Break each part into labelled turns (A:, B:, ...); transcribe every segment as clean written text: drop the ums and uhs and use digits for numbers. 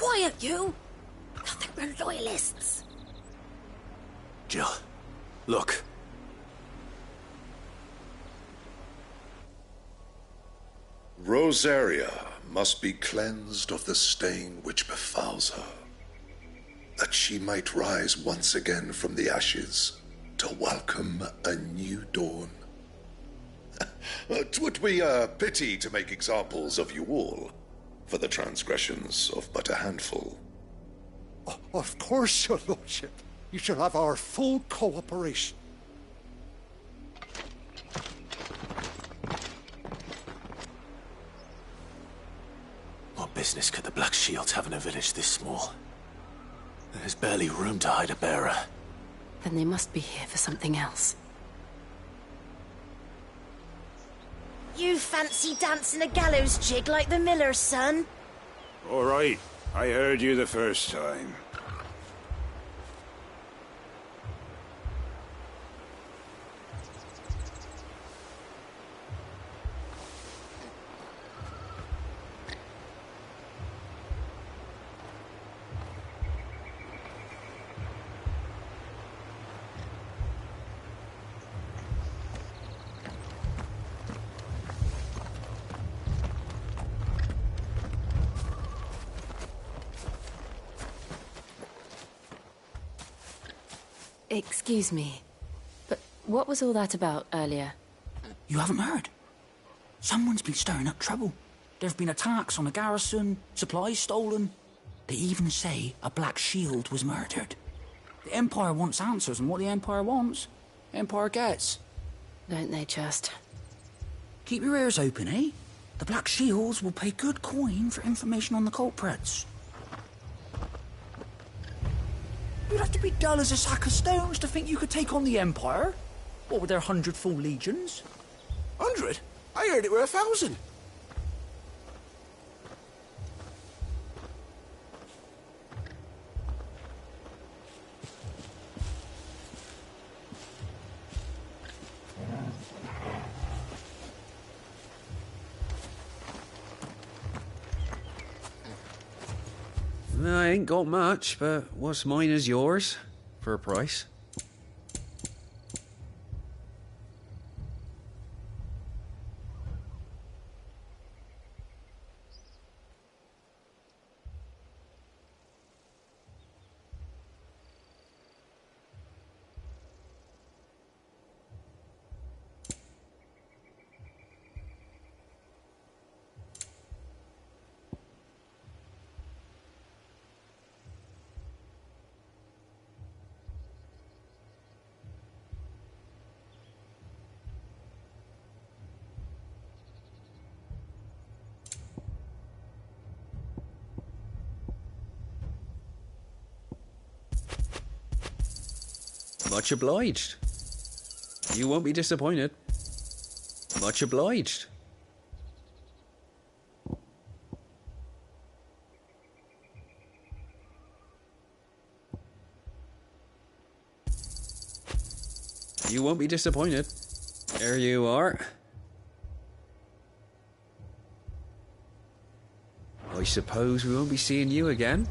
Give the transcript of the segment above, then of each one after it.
A: quiet, you! Thought they were loyalists.
B: Jill, look.
C: Rosaria must be cleansed of the stain which befouls her, that she might rise once again from the ashes to welcome a new dawn. 'Twould be a pity to make examples of you all, for the transgressions of but a handful.
D: Of course, your lordship. You shall have our full cooperation.
B: What business could the Black Shields have in a village this small? There's barely room to hide a bearer.
A: Then they must be here for something else.
E: You fancy dancing a gallows jig like the miller's son?
F: All right, I heard you the first time.
A: Excuse me, but what was all that about earlier?
G: You haven't heard? Someone's been stirring up trouble. There've been attacks on the garrison, supplies stolen. They even say a Black Shield was murdered. The Empire wants answers, and what the Empire wants, the Empire gets.
A: Don't they just?
G: Keep your ears open, eh? The Black Shields will pay good coin for information on the culprits. You'd have to be dull as a sack of stones to think you could take on the Empire. What with their 100 full legions?
B: 100? I heard it were 1,000.
H: I ain't got much, but what's mine is yours, for a price. Much obliged. You won't be disappointed. Much obliged. You won't be disappointed. There you are. I suppose we won't be seeing you again.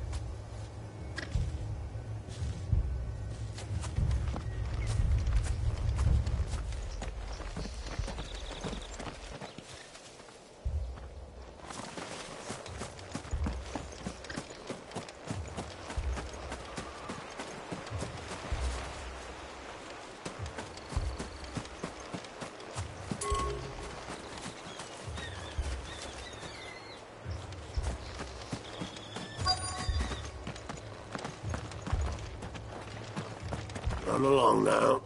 F: Run along now,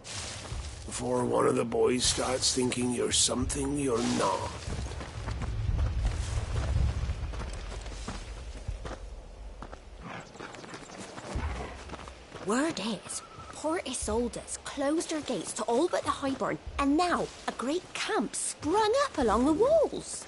F: before one of the boys starts thinking you're something you're not.
E: Word is, Port Isolde's closed her gates to all but the Highborn, and now a great camp sprung up along the walls.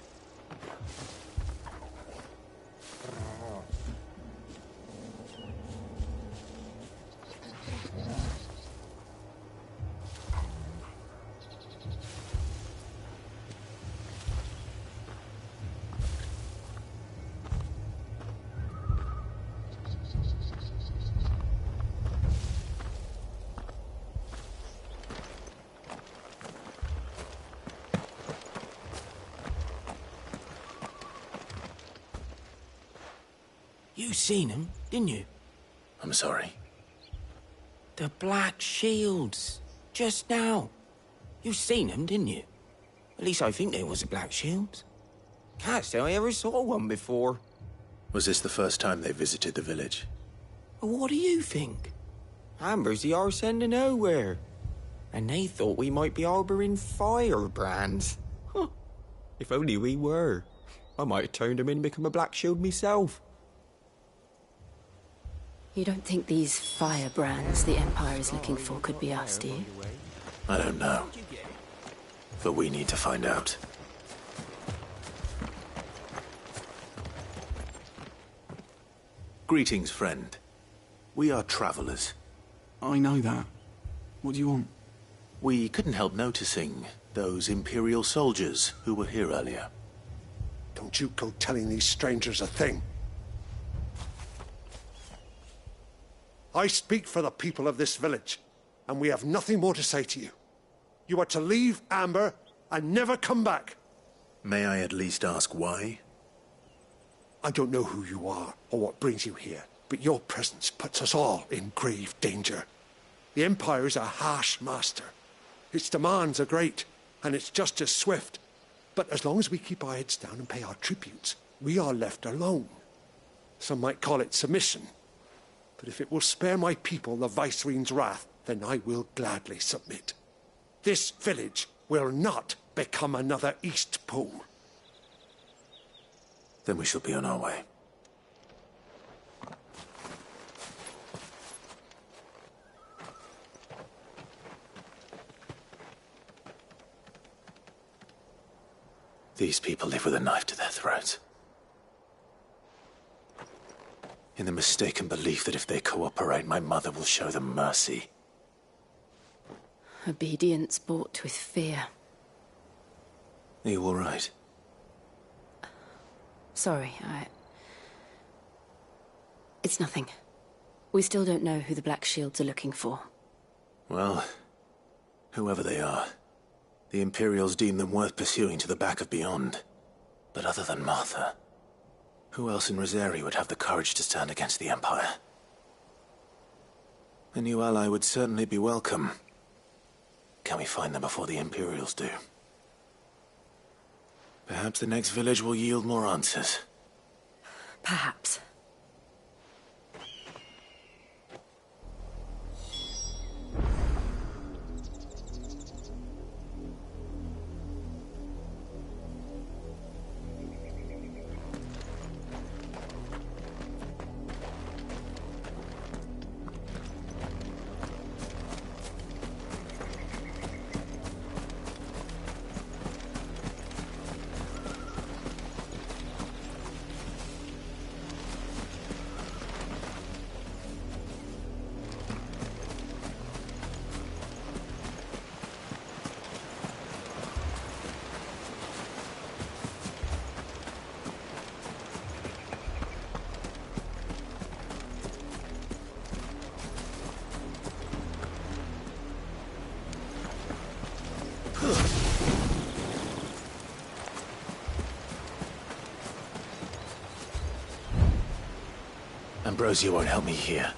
F: You seen him, didn't you?
B: I'm sorry.
F: The Black Shields. Just now. You seen them, didn't you? At least I think there was a Black Shields. Can't say I ever saw one before.
B: Was this the first time they visited the village?
F: What do you think? Amber's the arse end of nowhere. And they thought we might be harbouring firebrands. Huh. If only we were. I might have turned them in and become a Black Shield myself.
A: You don't think these firebrands the Empire is looking for could be us, do you?
B: I don't know. But we need to find out. Greetings, friend. We are travelers.
I: I know that. What do you want?
B: We couldn't help noticing those Imperial soldiers who were here earlier.
D: Don't you go telling these strangers a thing. I speak for the people of this village, and we have nothing more to say to you. You are to leave Amber and never come back.
B: May I at least ask why?
D: I don't know who you are or what brings you here, but your presence puts us all in grave danger. The Empire is a harsh master. Its demands are great, and its justice swift. But as long as we keep our heads down and pay our tributes, we are left alone. Some might call it submission. But if it will spare my people the Viceroy's wrath, then I will gladly submit. This village will not become another Eastpool.
B: Then we shall be on our way. These people live with a knife to their throats. In the mistaken belief that if they cooperate, my mother will show them mercy.
A: Obedience bought with fear.
B: Are you all right?
A: Sorry, It's nothing. We still don't know who the Black Shields are looking for.
B: Well, whoever they are, the Imperials deem them worth pursuing to the back of beyond. But other than Martha, who else in Rosari would have the courage to stand against the Empire? A new ally would certainly be welcome. Can we find them before the Imperials do? Perhaps the next village will yield more answers.
A: Perhaps.
B: Ambrosia won't help me here.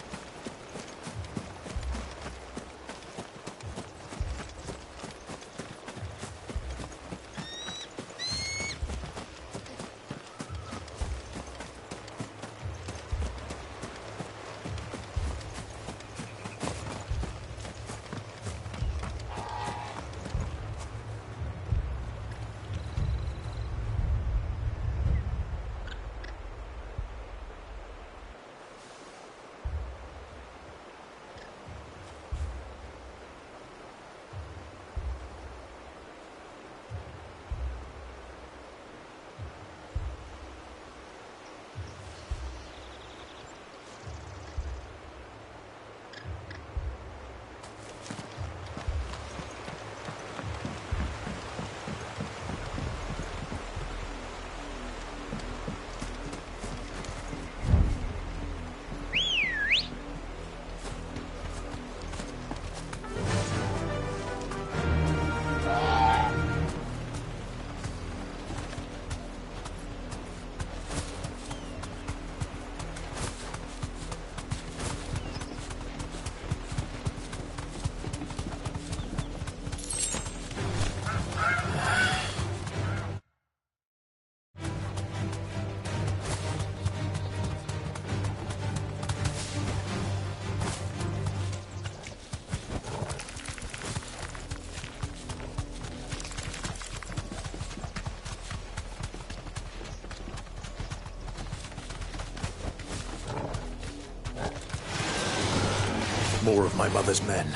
B: more of my mother's men.